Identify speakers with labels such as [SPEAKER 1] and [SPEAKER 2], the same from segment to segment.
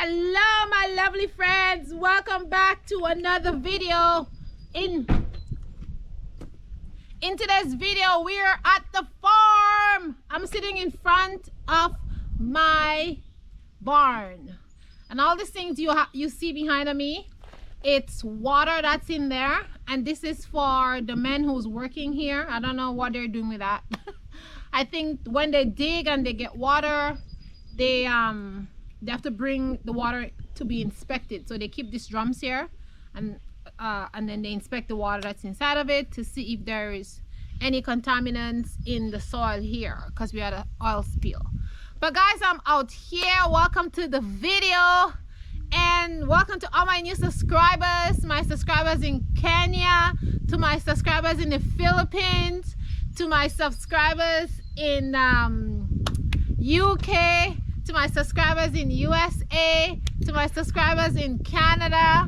[SPEAKER 1] Hello my lovely friends, welcome back to another video. In today's video we are at the farm. I'm sitting in front of my barn, and all these things you see behind me, it's water that's in there, and this is for the men who's working here. I don't know what they're doing with that. I think when they dig and they get water, they have to bring the water to be inspected. So they keep these drums here, and then they inspect the water that's inside of it to see if there is any contaminants in the soil here, because we had an oil spill. But guys, I'm out here. Welcome to the video, and welcome to all my new subscribers, my subscribers in Kenya, to my subscribers in the Philippines, to my subscribers in UK, to my subscribers in USA, to my subscribers in Canada,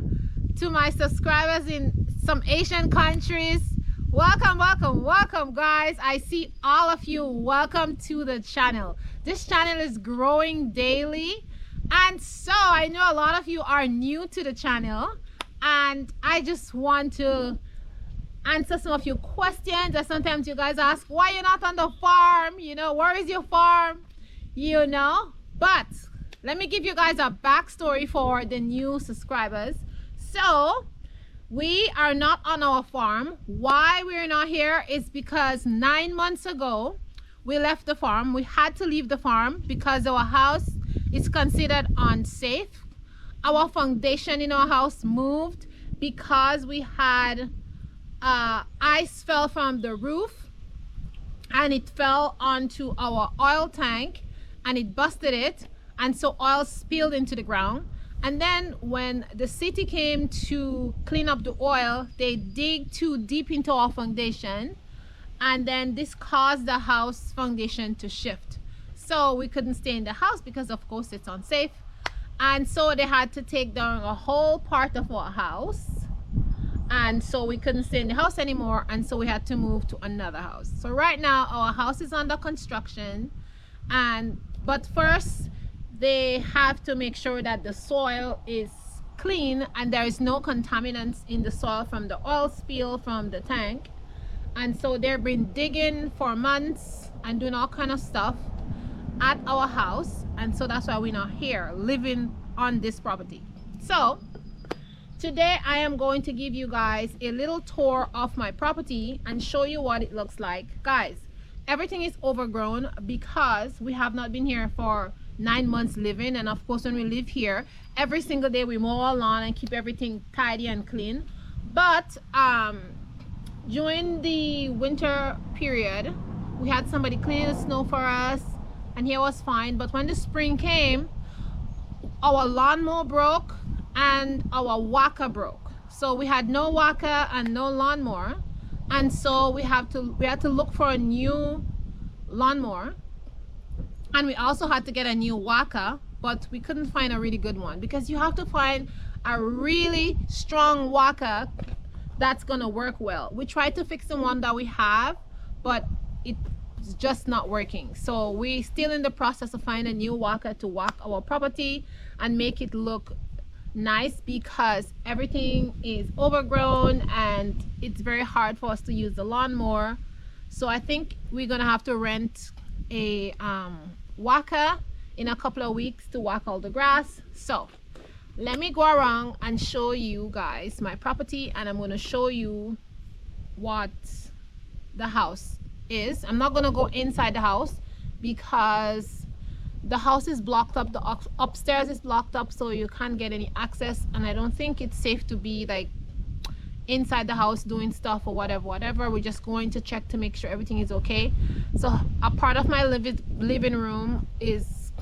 [SPEAKER 1] to my subscribers in some Asian countries. Welcome, welcome, welcome guys. I see all of you. Welcome to the channel. This channel is growing daily, and so I know a lot of you are new to the channel, and I just want to answer some of your questions that sometimes you guys ask. Why you're not on the farm? You know, where is your farm? You know. But let me give you guys a backstory for the new subscribers. So we are not on our farm. Why we're not here is because 9 months ago we left the farm. We had to leave the farm because our house is considered unsafe. Our foundation in our house moved because we had ice fell from the roof, and it fell onto our oil tank and it busted it, and so oil spilled into the ground. And then when the city came to clean up the oil, they dig too deep into our foundation, and then this caused the house foundation to shift. So we couldn't stay in the house because of course it's unsafe, and so they had to take down a whole part of our house, and so we couldn't stay in the house anymore, and so we had to move to another house. So right now our house is under construction, but first they have to make sure that the soil is clean and there is no contaminants in the soil from the oil spill from the tank. And so they've been digging for months and doing all kind of stuff at our house, and so that's why we're not here living on this property. So today I am going to give you guys a little tour of my property and show you what it looks like. Guys, everything is overgrown because we have not been here for 9 months living, and of course when we live here every single day we mow our lawn and keep everything tidy and clean. But during the winter period we had somebody cleaning the snow for us, and here was fine. But when the spring came, our lawnmower broke and our whacker broke, so we had no whacker and no lawnmower, and so we had to look for a new lawnmower, and we also had to get a new whacker, but we couldn't find a really good one because you have to find a really strong whacker that's gonna work well. We tried to fix the one that we have, but it's just not working. So we're still in the process of finding a new whacker to whack our property and make it look nice, because everything is overgrown and it's very hard for us to use the lawnmower. So I think we're gonna have to rent a whacker in a couple of weeks to whack all the grass. So let me go around and show you guys my property, and I'm going to show you what the house is. I'm not going to go inside the house because the house is blocked up. The upstairs is blocked up, so you can't get any access, and I don't think it's safe to be like inside the house doing stuff or whatever. We're just going to check to make sure everything is okay. So a part of my living room is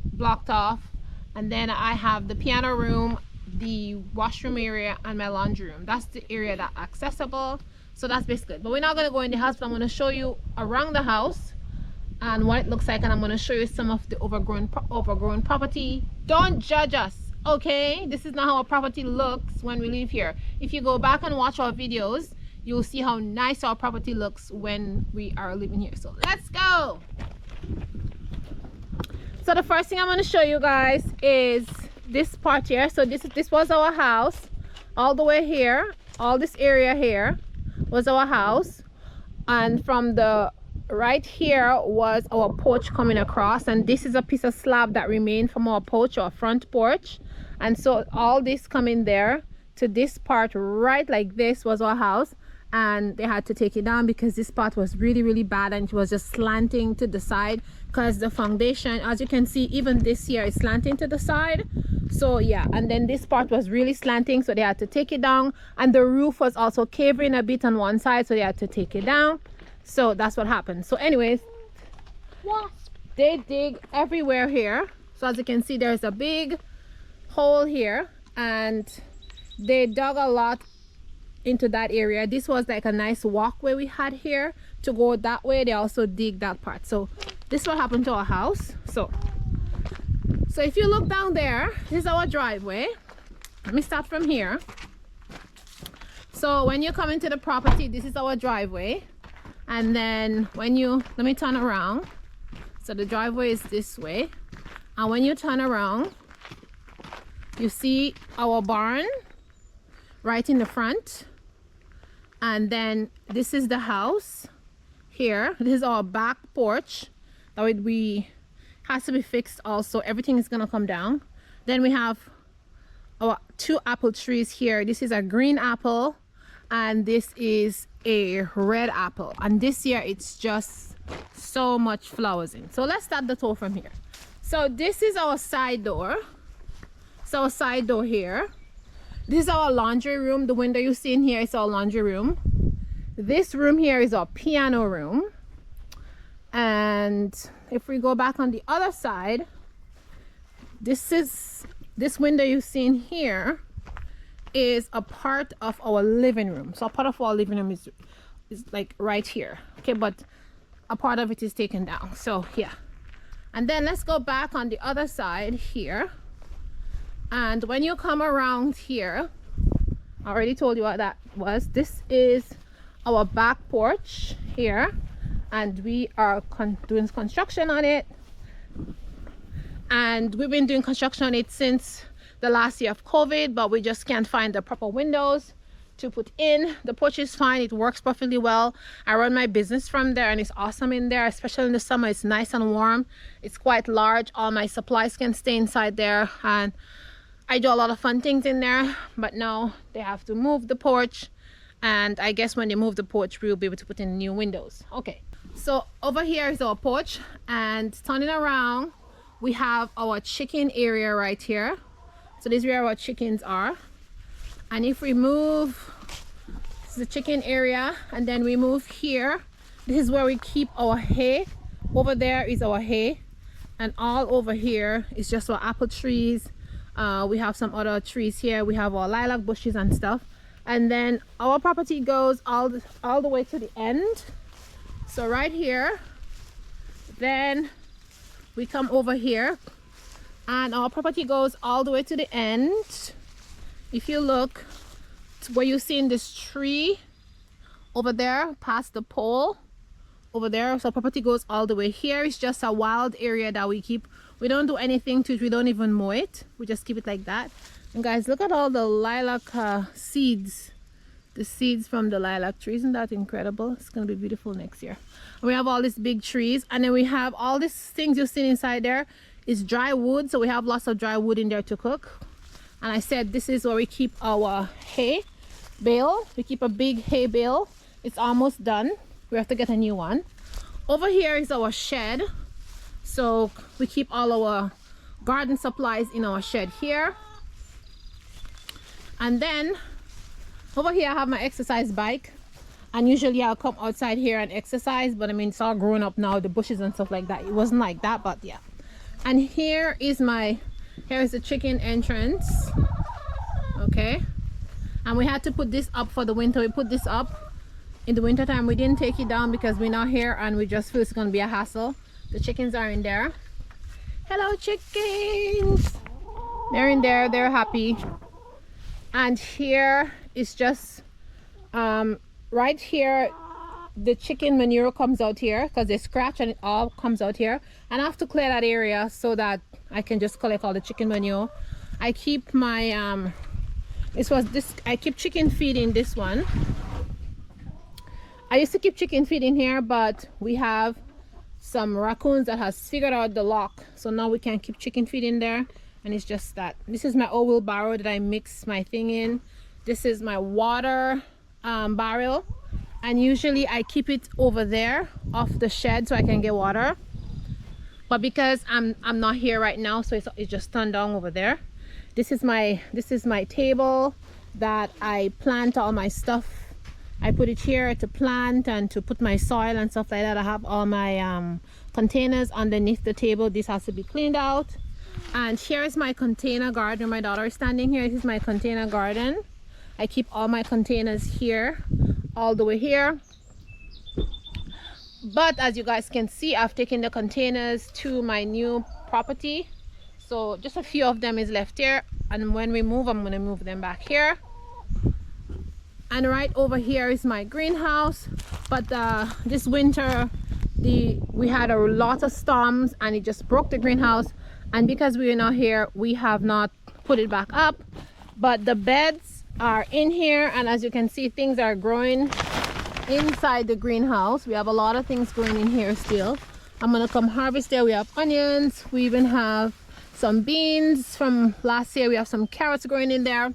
[SPEAKER 1] blocked off, and then I have the piano room, the washroom area, and my laundry room. That's the area that's accessible. So that's basically it. But we're not going to go in the house, but I'm going to show you around the house and what it looks like, and I'm going to show you some of the overgrown property. Don't judge us, okay? This is not how our property looks when we live here. If you go back and watch our videos, you'll see how nice our property looks when we are living here. So let's go. So the first thing I'm going to show you guys is this part here. So this was our house all the way here. All this area here was our house, and from the right here was our porch coming across, and this is a piece of slab that remained from our porch, or front porch. And so all this coming there to this part right like this was our house, and they had to take it down because this part was really bad, and it was just slanting to the side because the foundation, as you can see, even this here is slanting to the side. So yeah, and then this part was really slanting, so they had to take it down, and the roof was also caving a bit on one side, so they had to take it down. So that's what happened. So anyways, they dig everywhere here. So as you can see, there's a big hole here, and they dug a lot into that area. This was like a nice walkway we had here to go that way. They also dig that part. So this is what happened to our house. So if you look down there, this is our driveway. Let me start from here. So when you come into the property, this is our driveway. And then when you, let me turn around. So the driveway is this way. And when you turn around, you see our barn right in the front. And then this is the house here. This is our back porch that has to be fixed also. Everything is gonna come down. Then we have our 2 apple trees here. This is a green apple, and this is a red apple, and this year it's just so much flowers in. So let's start the tour from here. So this is our side door. So our side door here. This is our laundry room. The window you see in here is our laundry room. This room here is our piano room. And if we go back on the other side, this window you see in here is a part of our living room. So a part of our living room is like right here. Okay, but a part of it is taken down. So yeah. And then let's go back on the other side here. And when you come around here, I already told you what that was. This is our back porch here, and we are doing construction on it. And we've been doing construction on it since the last year of COVID, but we just can't find the proper windows to put in. The porch is fine, it works perfectly well. I run my business from there, and it's awesome in there, especially in the summer. It's nice and warm. It's quite large. All my supplies can stay inside there, and I do a lot of fun things in there. But now they have to move the porch, and I guess when they move the porch, we'll be able to put in new windows. Okay, so over here is our porch, and turning around, we have our chicken area right here. So this is where our chickens are. And if we move, this is the chicken area, and then we move here, this is where we keep our hay. Over there is our hay, and all over here is just our apple trees. We have some other trees here. We have our lilac bushes and stuff. And then our property goes all the way to the end. So right here, then we come over here, and our property goes all the way to the end. If you look to where you see in this tree over there past the pole over there, so property goes all the way here. It's just a wild area that we keep. We don't do anything to it. We don't even mow it. We just keep it like that. And guys, look at all the lilac seeds, the seeds from the lilac tree. Isn't that incredible? It's gonna be beautiful next year. And we have all these big trees, and then we have all these things you see inside there is dry wood. So we have lots of dry wood in there to cook. And I said this is where we keep our hay bale. We keep a big hay bale. It's almost done. We have to get a new one. Over here is our shed. So we keep all our garden supplies in our shed here. And then over here I have my exercise bike. And usually I'll come outside here and exercise, but I mean, it's all grown up now, the bushes and stuff like that. It wasn't like that, but yeah. And here is the chicken entrance. Okay, and we had to put this up for the winter. We put this up in the winter time. We didn't take it down because we're not here, and we just feel it's gonna be a hassle. The chickens are in there. Hello chickens, they're in there, they're happy. And here is just right here, the chicken manure comes out here because they scratch and it all comes out here, and I have to clear that area so that I can just collect all the chicken manure. I keep my I keep chicken feed in this one. I used to keep chicken feed in here, but we have some raccoons that has figured out the lock, so now we can keep chicken feed in there. And it's just that this is my old wheelbarrow that I mix my thing in. This is my water barrel, and usually I keep it over there off the shed so I can get water, but because I'm not here right now, so it's just turned down over there. This is my table that I plant all my stuff. I put it here to plant and to put my soil and stuff like that. I have all my containers underneath the table. This has to be cleaned out. And here is my container garden. My daughter is standing here. This is my container garden. I keep all my containers here, all the way here. But as you guys can see, I've taken the containers to my new property. So just a few of them is left here. And when we move, I'm going to move them back here. And right over here is my greenhouse. But this winter, we had a lot of storms and it just broke the greenhouse. And because we are not here, we have not put it back up. But the beds are in here, and as you can see, things are growing inside the greenhouse. We have a lot of things growing in here still. I'm gonna come harvest there. We have onions. We even have some beans from last year. We have some carrots growing in there.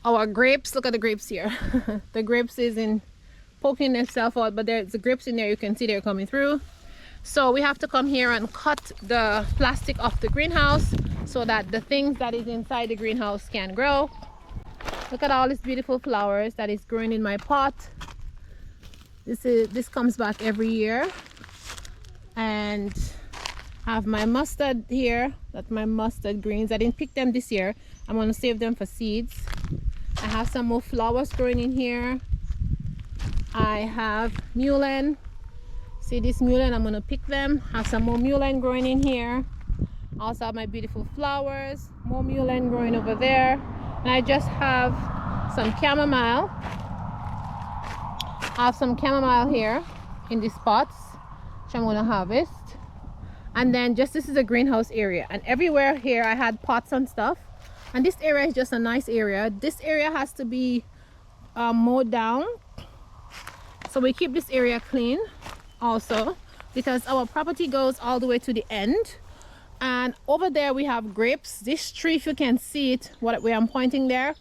[SPEAKER 1] Our grapes, look at the grapes here. The grapes isn't poking itself out, but there's the grapes in there. You can see they're coming through. So we have to come here and cut the plastic off the greenhouse so that the things that is inside the greenhouse can grow. Look at all these beautiful flowers that is growing in my pot. This comes back every year. And I have my mustard here. That's my mustard greens. I didn't pick them this year. I'm going to save them for seeds. I have some more flowers growing in here. I have mullein. See this mullein, I'm going to pick them. Have some more mullein growing in here. I also have my beautiful flowers. More mullein growing over there. And I just have some chamomile. I have some chamomile here in these pots, which I'm going to harvest. And then this is a greenhouse area. And everywhere here I had pots and stuff. And this area is just a nice area. This area has to be mowed down. So we keep this area clean also, because our property goes all the way to the end. And over there we have grapes. This tree, if you can see it, where I'm pointing there,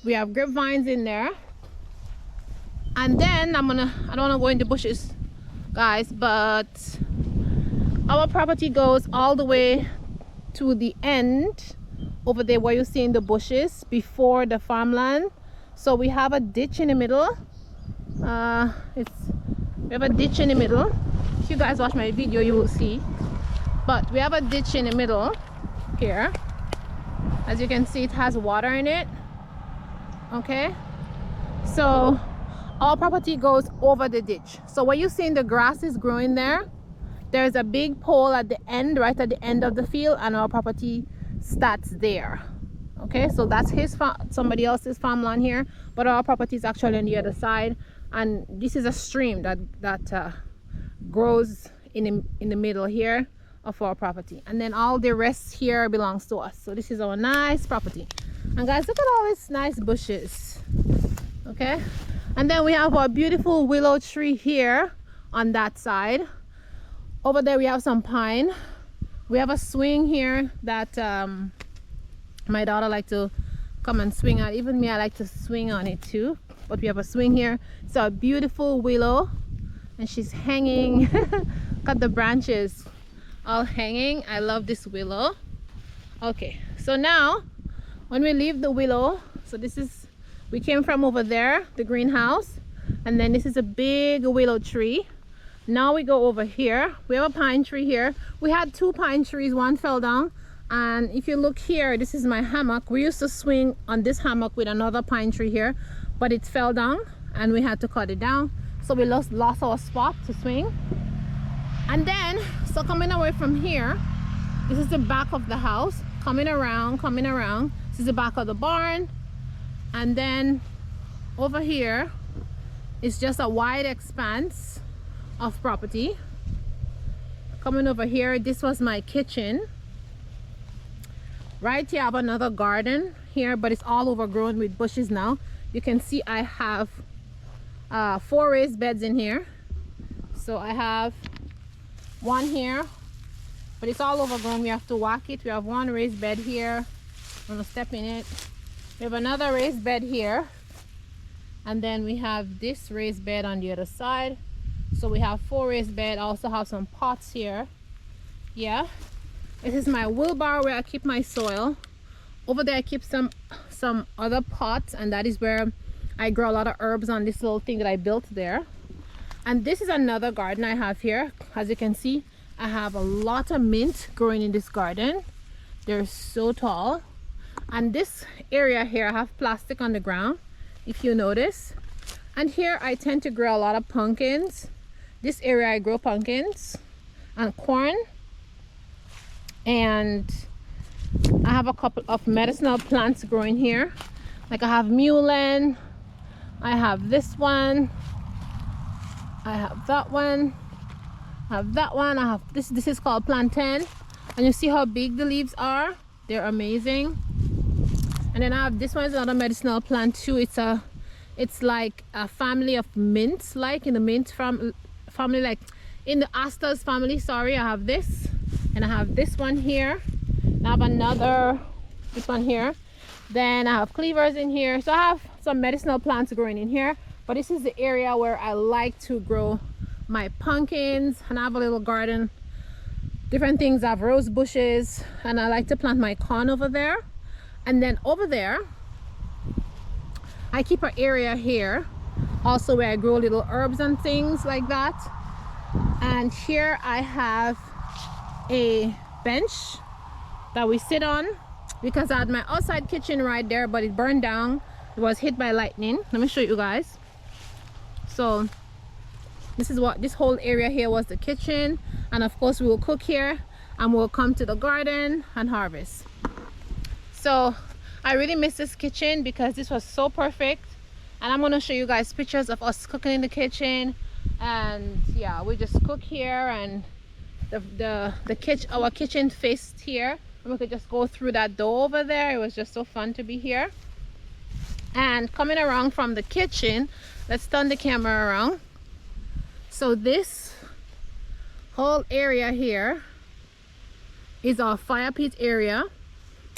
[SPEAKER 1] we have grapevines in there. And then I don't want to go in the bushes, guys, but our property goes all the way to the end over there where you see in the bushes before the farmland. So we have a ditch in the middle. We have a ditch in the middle. If you guys watch my video, you will see. But we have a ditch in the middle here. As you can see, it has water in it. Okay, so our property goes over the ditch. So what you see in the grass is growing there. There's a big pole at the end, right at the end of the field, and our property starts there. Okay, so that's somebody else's farmland here, but our property is actually on the other side. And this is a stream that grows in the middle here of our property, and then all the rest here belongs to us. So this is our nice property. And guys, look at all these nice bushes. Okay, and then we have our beautiful willow tree here on that side. Over there we have some pine. We have a swing here that my daughter like to come and swing on. Even me, I like to swing on it too. But we have a swing here. It's a beautiful willow, and she's hanging. Got the branches all hanging. I love this willow. Okay, so now when we leave the willow, so we came from over there, the greenhouse, and then this is a big willow tree. Now we go over here. We have a pine tree here. We had two pine trees, one fell down. And if you look here, this is my hammock. We used to swing on this hammock with another pine tree here, but it fell down and we had to cut it down. So we lost our spot to swing. And then, so coming away from here, this is the back of the house. Coming around. This is the back of the barn. And then over here is just a wide expanse of property. Coming over here, this was my kitchen. Right here I have another garden here, but it's all overgrown with bushes now. You can see I have 4 raised beds in here. So I have one here, but it's all overgrown. We have to walk it. We have one raised bed here. I'm gonna step in it. We have another raised bed here, and then we have this raised bed on the other side. So we have 4 raised bed. I also have some pots here. Yeah, this is my wheelbarrow where I keep my soil. Over there I keep some other pots, and that is where I grow a lot of herbs on this little thing that I built there. And this is another garden I have here. As you can see, I have a lot of mint growing in this garden. They're so tall. And this area here, I have plastic on the ground, if you notice. And here I tend to grow a lot of pumpkins. This area I grow pumpkins and corn. And I have a couple of medicinal plants growing here. Like I have mullein, I have this one, I have that one, I have that one, I have this is called plantain. And you see how big the leaves are? They're amazing. And then I have this one is another medicinal plant too. It's like a family of mints, like in the mint family, like in the asters family. Sorry, I have this, and I have this one here. I have another, this one here. Then I have cleavers in here. So I have some medicinal plants growing in here, but this is the area where I like to grow my pumpkins. And I have a little garden, different things. I have rose bushes, and I like to plant my corn over there. And then over there I keep an area here also where I grow little herbs and things like that. And here I have a bench that we sit on, because I had my outside kitchen right there, but it burned down. It was hit by lightning. Let me show you guys. So this is what this whole area here was, the kitchen. And of course we will cook here, and we'll come to the garden and harvest. So I really miss this kitchen because this was so perfect. And I'm going to show you guys pictures of us cooking in the kitchen. And yeah, we just cook here, and our kitchen faced here, and we could just go through that door over there. It was just so fun to be here. And coming around from the kitchen, let's turn the camera around. So this whole area here is our fire pit area.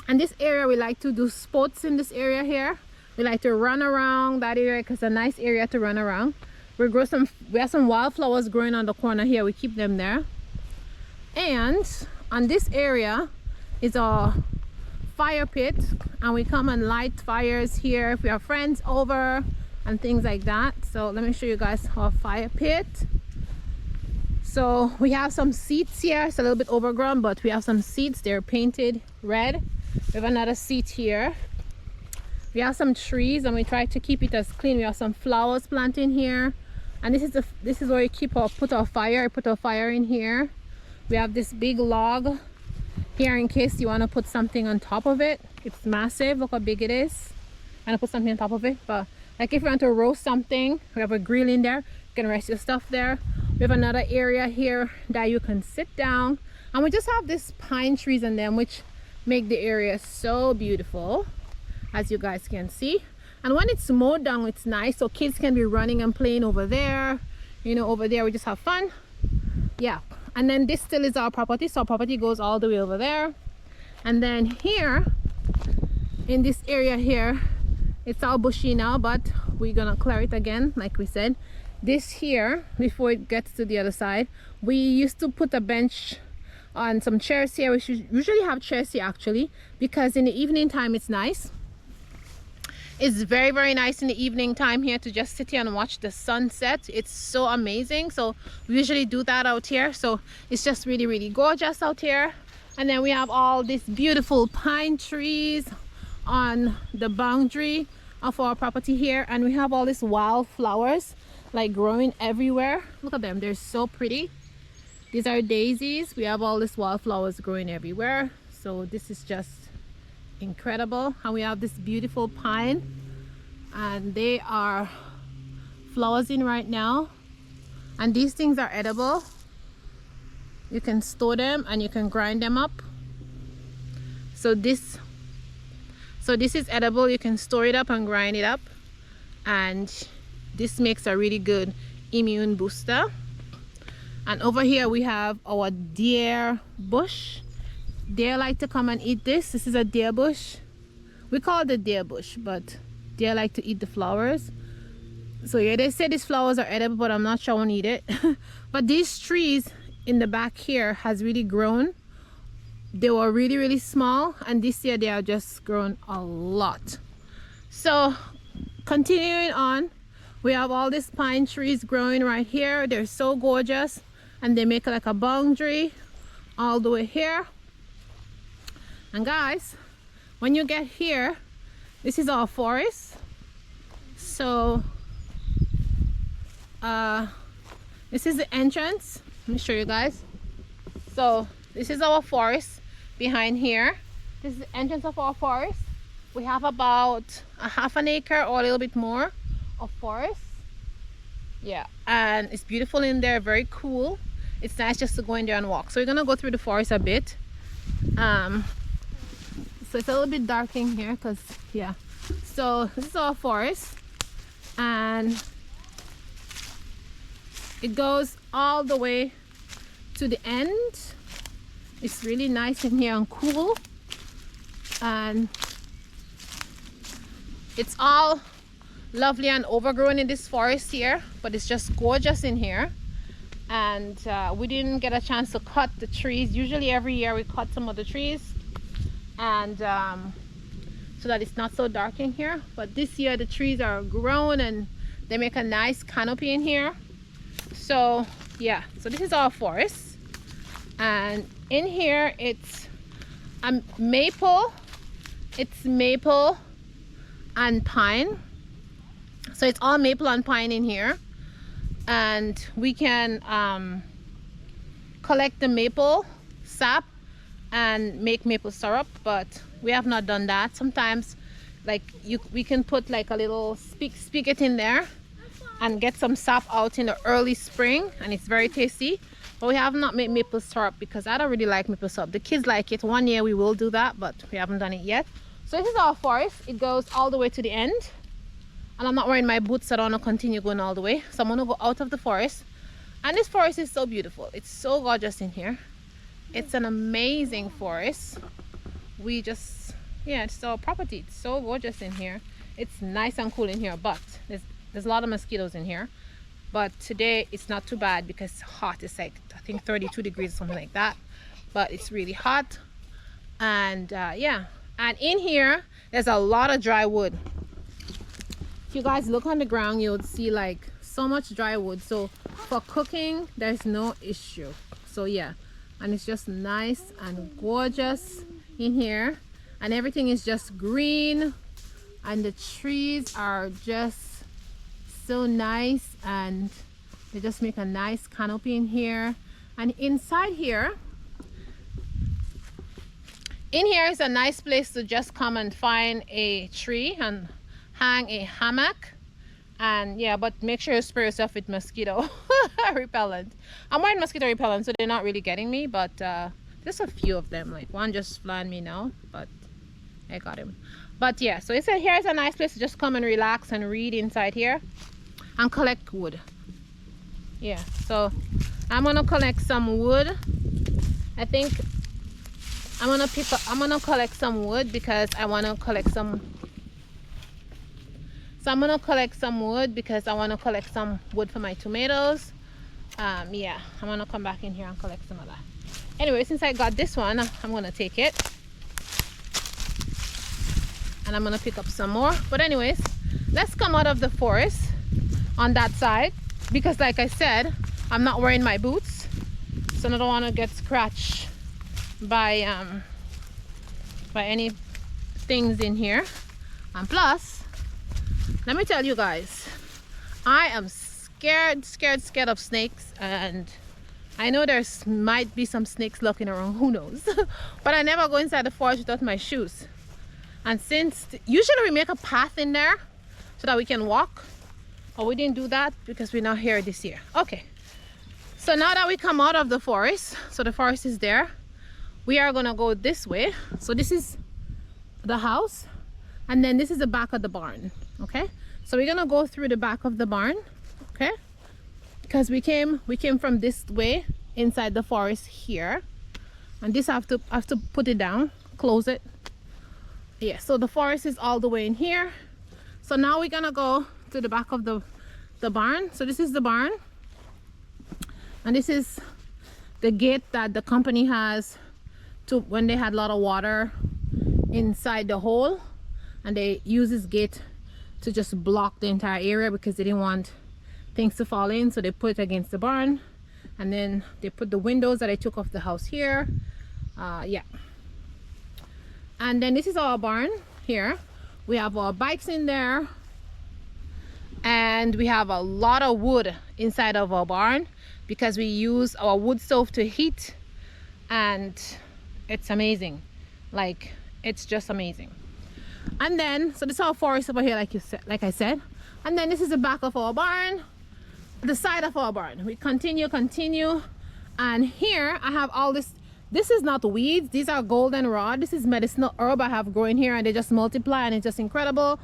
[SPEAKER 1] And this area, we like to do sports in this area here. We like to run around that area because it's a nice area to run around. We have some wildflowers growing on the corner here. We keep them there. And on this area is our fire pit, and we come and light fires here if we have friends over and things like that. So let me show you guys our fire pit. So we have some seats here. It's a little bit overgrown, but we have some seats. They're painted red. We have another seat here. We have some trees, and we try to keep it as clean. We have some flowers planted here, and this is where we put our fire. I put our fire in here. We have this big log here in case you want to put something on top of it. It's massive. Look how big it is. And I put something on top of it. But like if you want to roast something, we have a grill in there. You can rest your stuff there. We have another area here that you can sit down, and we just have these pine trees in them, which make the area so beautiful, as you guys can see. And when it's mowed down, it's nice, so kids can be running and playing over there. You know, over there we just have fun. Yeah. And then this still is our property, so our property goes all the way over there. And then here in this area here, it's all bushy now, but we're gonna clear it again, like we said. This here, before it gets to the other side, we used to put a bench on some chairs here. We should usually have chairs here actually, because in the evening time it's nice. It's very, very nice in the evening time here to just sit here and watch the sunset. It's so amazing. So we usually do that out here. So it's just really, really gorgeous out here. And then we have all these beautiful pine trees on the boundary of our property here, and we have all these wildflowers like growing everywhere. Look at them, they're so pretty. These are daisies. We have all these wildflowers growing everywhere, so this is just incredible. And we have this beautiful pine, and they are flowering right now, and these things are edible. You can store them and you can grind them up. So this is edible. You can store it up and grind it up, and this makes a really good immune booster. And over here we have our deer bush. Deer like to come and eat this. This is a deer bush. We call it the deer bush, but deer like to eat the flowers. So yeah, they say these flowers are edible, but I'm not sure I won't eat it. But these trees in the back here has really grown. They were really, really small, and this year they are just grown a lot. So continuing on, we have all these pine trees growing right here. They're so gorgeous, and they make like a boundary all the way here. And guys, when you get here, this is our forest. So this is the entrance. Let me show you guys. So this is our forest behind here. This is the entrance of our forest. We have about a half an acre or a little bit more of forest. Yeah, and it's beautiful in there, very cool. It's nice just to go in there and walk. So we're gonna go through the forest a bit. So it's a little bit dark in here because, yeah. So this is our forest, and it goes all the way to the end. It's really nice in here and cool, and it's all lovely and overgrown in this forest here, but it's just gorgeous in here. And we didn't get a chance to cut the trees. Usually every year we cut some of the trees, and so that it's not so dark in here. But this year the trees are grown and they make a nice canopy in here. So yeah, so this is our forest, and in here it's maple. It's maple and pine. So it's all maple and pine in here, and we can collect the maple sap and make maple syrup, but we have not done that. Sometimes we can put like a little spigot in there and get some sap out in the early spring, and it's very tasty. But we have not made maple syrup because I don't really like maple syrup. The kids like it. One year we will do that, but we haven't done it yet. So this is our forest. It goes all the way to the end, and I'm not wearing my boots, so I don't want to continue going all the way. So I'm going to go out of the forest, and this forest is so beautiful. It's so gorgeous in here. It's an amazing forest. It's our property. It's so gorgeous in here. It's nice and cool in here, but there's a lot of mosquitoes in here. But today it's not too bad because it's hot. It's like, I think 32 degrees or something like that, but it's really hot. And yeah, and in here there's a lot of dry wood. If you guys look on the ground, you'll see like so much dry wood. So for cooking there's no issue. So yeah, and it's just nice and gorgeous in here, and everything is just green, and the trees are just so nice, and they just make a nice canopy in here. And inside here, is a nice place to just come and find a tree and hang a hammock. And yeah, but make sure you spray yourself with mosquito repellent. I'm wearing mosquito repellent, so they're not really getting me, but just a few of them. Like one just flying me now, but I got him. But yeah, so it said here's a nice place to just come and relax and read inside here and collect wood. Yeah, so I'm gonna collect some wood. I think I'm gonna collect some wood because I want to collect some. So I'm gonna collect some wood because I want to collect some wood for my tomatoes. Yeah, I'm gonna come back in here and collect some of that. Anyway, since I got this one, I'm gonna take it, and I'm gonna pick up some more. But anyways, let's come out of the forest on that side, because like I said, I'm not wearing my boots, so I don't want to get scratched by any things in here. And plus, let me tell you guys, I am scared of snakes, and I know there's might be some snakes lurking around, who knows. But I never go inside the forest without my shoes. And since usually we make a path in there so that we can walk, but we didn't do that because we're not here this year. Okay, so now that we come out of the forest, so the forest is there, we are gonna go this way. So this is the house, and then this is the back of the barn. Okay, so we're gonna go through the back of the barn, okay, because we came from this way inside the forest here, and this I have to put it down, close it. Yeah, so the forest is all the way in here. So now we're gonna go to the back of the barn. So this is the barn, and this is the gate that the company has to when they had a lot of water inside the hole, and they use this gate to just block the entire area because they didn't want things to fall in. So they put it against the barn, and then they put the windows that I took off the house here. Yeah, and then this is our barn here. We have our bikes in there, and we have a lot of wood inside of our barn because we use our wood stove to heat, and it's amazing. Like, it's just amazing. And then, so this is our forest over here, like I said, and then this is the back of our barn, the side of our barn. We continue, and here I have all this. This is not weeds, these are goldenrod. This is medicinal herb I have growing here, and they just multiply, and it's just incredible.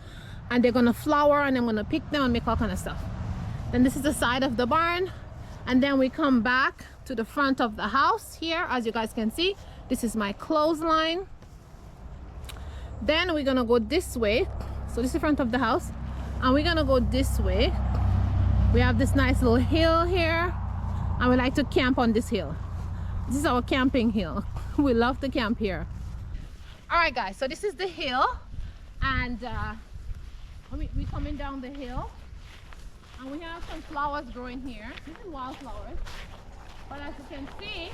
[SPEAKER 1] And they're gonna flower, and I'm gonna pick them and make all kind of stuff. Then this is the side of the barn, and then we come back to the front of the house here. As you guys can see, this is my clothesline. Then we're gonna go this way. So this is the front of the house, and we're gonna go this way. We have this nice little hill here, and we like to camp on this hill. This is our camping hill. We love to camp here. All right, guys, so this is the hill, and we're coming down the hill, and we have some flowers growing here. This is wildflowers, but as you can see,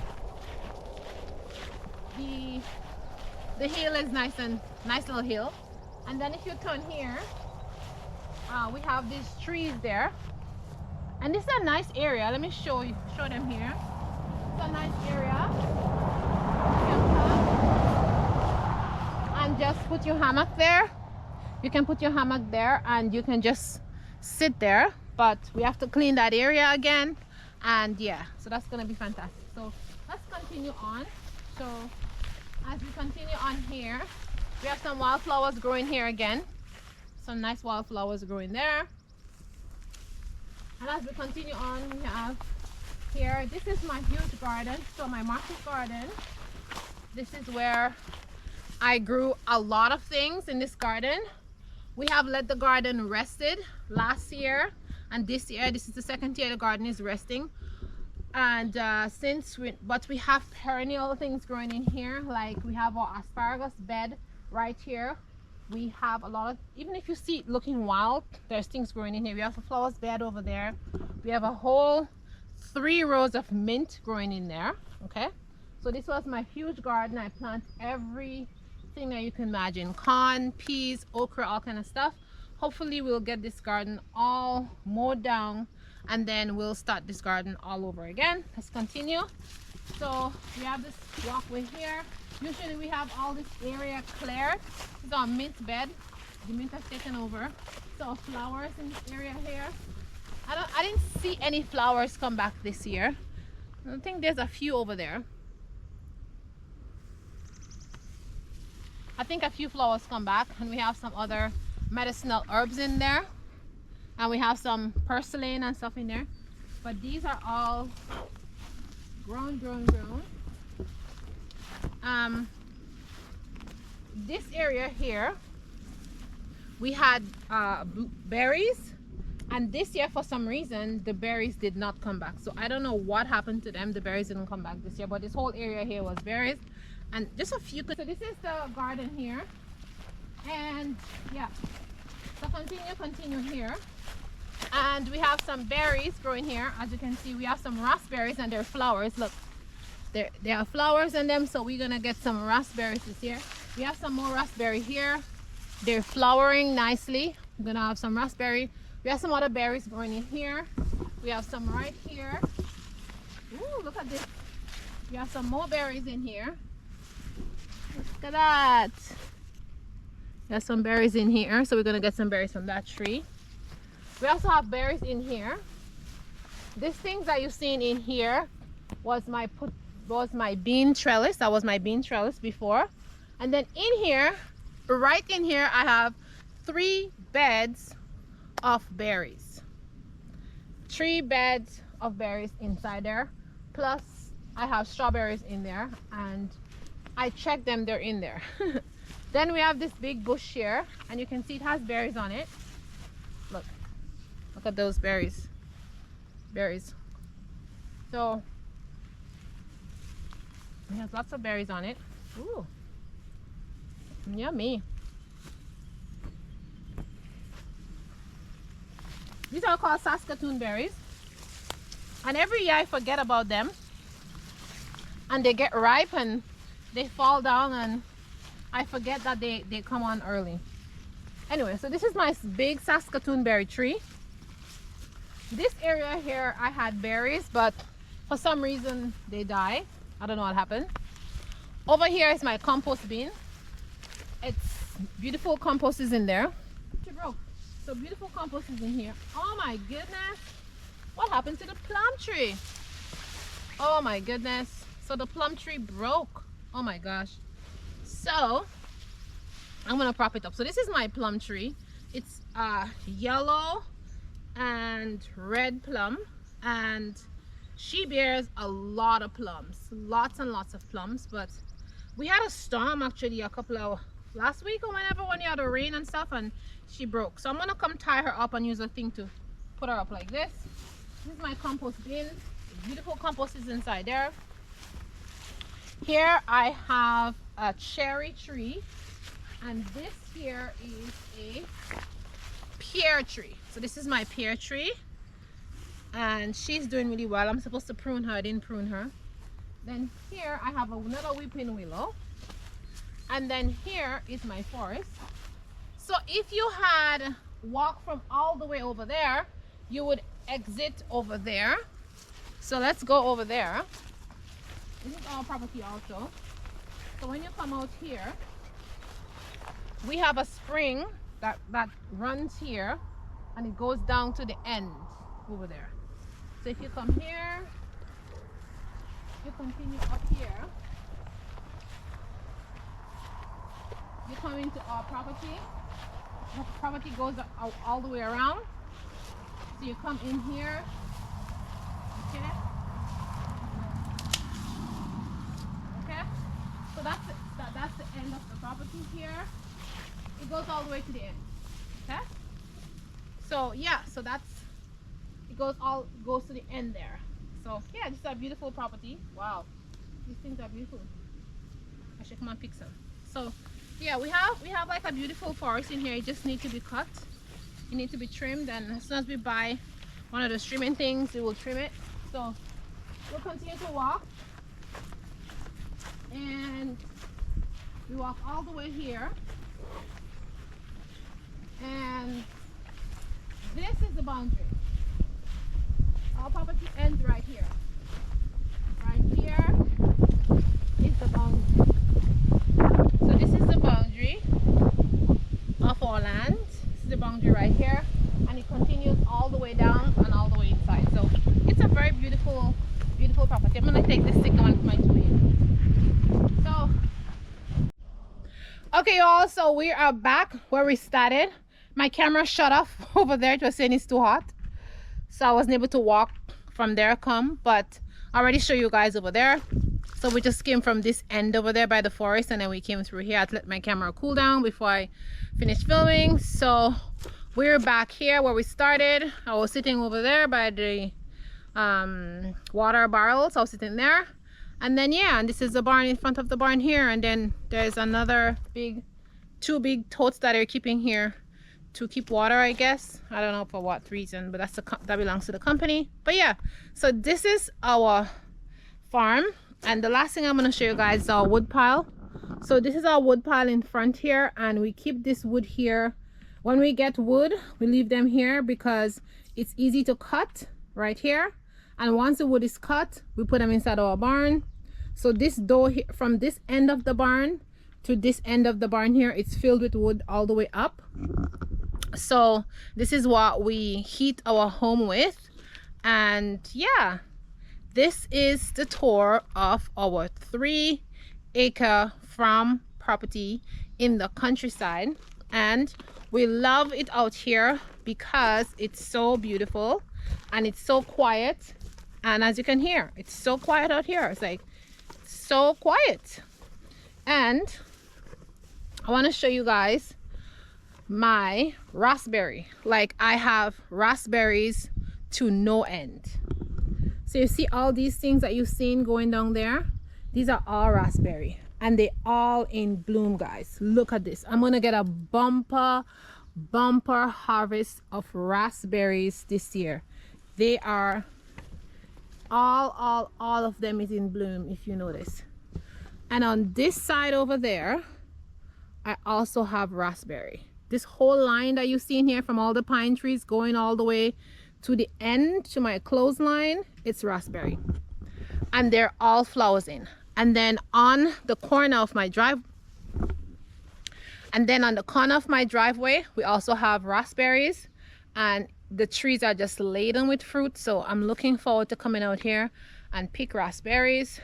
[SPEAKER 1] the hill is nice little hill. And then if you turn here, we have these trees there, and this is a nice area. Let me show them here. It's a nice area. You can come and just put your hammock there. You can put your hammock there, and you can just sit there, but we have to clean that area again. And yeah, so that's gonna be fantastic. So let's continue on. So as we continue on here, we have some wildflowers growing here again. Some nice wildflowers growing there. And as we continue on, we have here, this is my huge garden. So my market garden, this is where I grew a lot of things in this garden. We have let the garden rested last year, and this year, this is the second year the garden is resting. And but we have perennial things growing in here. Like we have our asparagus bed right here. We have a lot of, even if you see it looking wild, there's things growing in here. We have a flowers bed over there. We have a whole 3 rows of mint growing in there. Okay, so this was my huge garden. I plant everything that you can imagine: corn, peas, okra, all kind of stuff. Hopefully we'll get this garden all mowed down, and then we'll start this garden all over again. Let's continue. So we have this walkway here. Usually we have all this area cleared. This is our mint bed. The mint has taken over. So flowers in this area here. I didn't see any flowers come back this year. I think there's a few over there. I think a few flowers come back, and we have some other medicinal herbs in there, and we have some purslane and stuff in there, but these are all grown. This area here, we had berries, and this year for some reason the berries did not come back. So I don't know what happened to them. The berries didn't come back this year, but this whole area here was berries, and just a few. So this is the garden here, and yeah, so continue here, and we have some berries growing here. As you can see, we have some raspberries, and they're flowers. Look, there are flowers in them, so we're gonna get some raspberries this year. We have some more raspberry here. They're flowering nicely. We're gonna have some raspberry. We have some other berries growing in here. We have some right here. Ooh, look at this. We have some more berries in here. Look at that. There's some berries in here, so we're gonna get some berries from that tree. We also have berries in here. These things that you've seen in here was my was my bean trellis. That was my bean trellis before. And then in here, right in here, I have 3 beds of berries. 3 beds of berries inside there. Plus I have strawberries in there, and I checked them, they're in there. Then we have this big bush here, and you can see it has berries on it. Look at those berries. So it has lots of berries on it. Ooh, yummy. These are called Saskatoon berries, and every year I forget about them, and they get ripe and they fall down, and I forget that they come on early. Anyway, so this is my big Saskatoon berry tree. This area here I had berries, but for some reason they died. I don't know what happened. Over here is my compost bin. It's beautiful compost is in there. It broke. So beautiful compost is in here. Oh my goodness, what happened to the plum tree? Oh my goodness, so the plum tree broke. Oh my gosh. So I'm gonna prop it up. So this is my plum tree. It's yellow and red plum, and she bears a lot of plums, lots and lots of plums. But we had a storm actually a couple of last week or whenever, when you had the rain and stuff, and she broke. So I'm gonna come tie her up and use a thing to put her up like this. This is my compost bin. Beautiful compost is inside there. Here I have a cherry tree, and this here is a pear tree. So this is my pear tree, and she's doing really well. I'm supposed to prune her, I didn't prune her. Then here I have another weeping willow, and then here is my forest. So if you had walked from all the way over there, you would exit over there. So let's go over there. This is our property also. So when you come out here, we have a spring that runs here, and it goes down to the end over there. So if you come here, you continue up here, you come into our property. Our property goes all the way around. So you come in here, okay? Okay? So that's the end of the property here. It goes all the way to the end. Okay? So yeah, so it goes to the end there. So yeah, this is a beautiful property. Wow, these things are beautiful. I should come and pick some. So yeah, we have like a beautiful forest in here. It just needs to be cut. It needs to be trimmed, and as soon as we buy one of those trimming things, we will trim it. So we'll continue to walk, and we walk all the way here, and this is the boundary. Our property ends right here. Right here is the boundary. So this is the boundary of our land. This is the boundary right here, and it continues all the way down and all the way inside. So it's a very beautiful property. I'm gonna take this stick on my twin. So okay y'all, so we are back where we started. My camera shut off over there. It was saying it's too hot, so I wasn't able to walk from there but I already show you guys over there. So we just came from this end over there by the forest, and then we came through here. I had to let my camera cool down before I finished filming. So we're back here where we started. I was sitting over there by the water barrels. I was sitting there, and then yeah, and this is the barn in front of the barn here, and then there's another two big totes that are keeping here to keep water, I guess. I don't know for what reason, but that belongs to the company. But yeah, so this is our farm, and the last thing I'm going to show you guys is our wood pile. So this is our wood pile in front here, and we keep this wood here. When we get wood, we leave them here because it's easy to cut right here, and once the wood is cut, we put them inside our barn. So this door here, from this end of the barn to this end of the barn here, it's filled with wood all the way up. So this is what we heat our home with, and yeah, this is the tour of our 3-acre farm property in the countryside, and we love it out here because it's so beautiful and it's so quiet. And as you can hear, it's so quiet out here. It's like so quiet. And I want to show you guys my raspberry. Like, I have raspberries to no end. So you see all these things that you've seen going down there? These are all raspberry, and they all in bloom, guys. Look at this. I'm gonna get a bumper harvest of raspberries this year. They are all of them is in bloom, if you notice. And on this side over there, I also have raspberry. This whole line that you see in here, from all the pine trees going all the way to the end to my clothesline, it's raspberry. And they're all flowers in. And then on the corner of my driveway, we also have raspberries, and the trees are just laden with fruit. So I'm looking forward to coming out here and pick raspberries.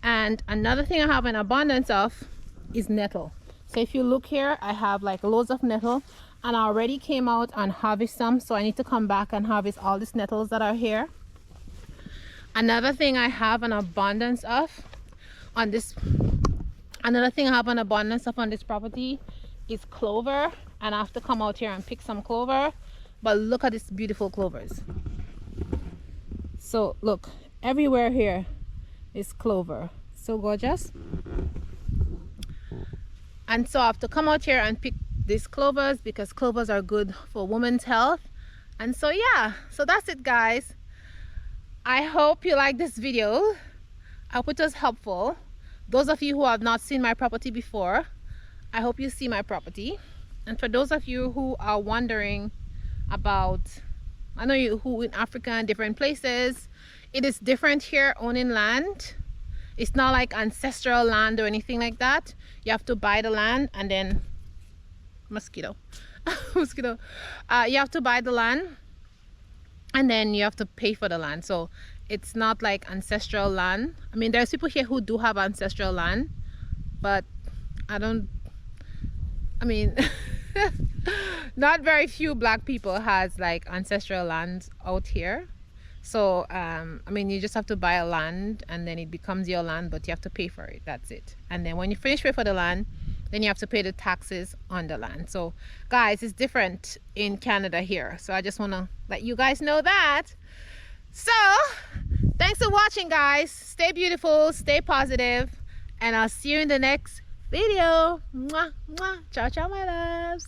[SPEAKER 1] And another thing I have an abundance of is nettle. So if you look here, I have like loads of nettle, and I already came out and harvest some, so I need to come back and harvest all these nettles that are here. Another thing I have an abundance of on this property is clover, and I have to come out here and pick some clover. But look at this beautiful clovers. So look, everywhere here is clover. So gorgeous. And so I have to come out here and pick these clovers because clovers are good for women's health. And so yeah, so that's it, guys. I hope you like this video. I hope it was helpful. Those of you who have not seen my property before, I hope you see my property. And for those of you who are wondering about, I know you who in Africa and different places, it is different here owning land. It's not like ancestral land or anything like that. You have to buy the land, and then mosquito. You have to buy the land, and then you have to pay for the land. So it's not like ancestral land. I mean, there's people here who do have ancestral land, but not very few black people has like ancestral lands out here. So I mean, you just have to buy a land, and then it becomes your land, but you have to pay for it. That's it. And then when you finish pay for the land, then you have to pay the taxes on the land. So guys, it's different in Canada here. So I just want to let you guys know that. So thanks for watching, guys. Stay beautiful, stay positive, and I'll see you in the next video. Mwah, mwah. Ciao, ciao, my loves.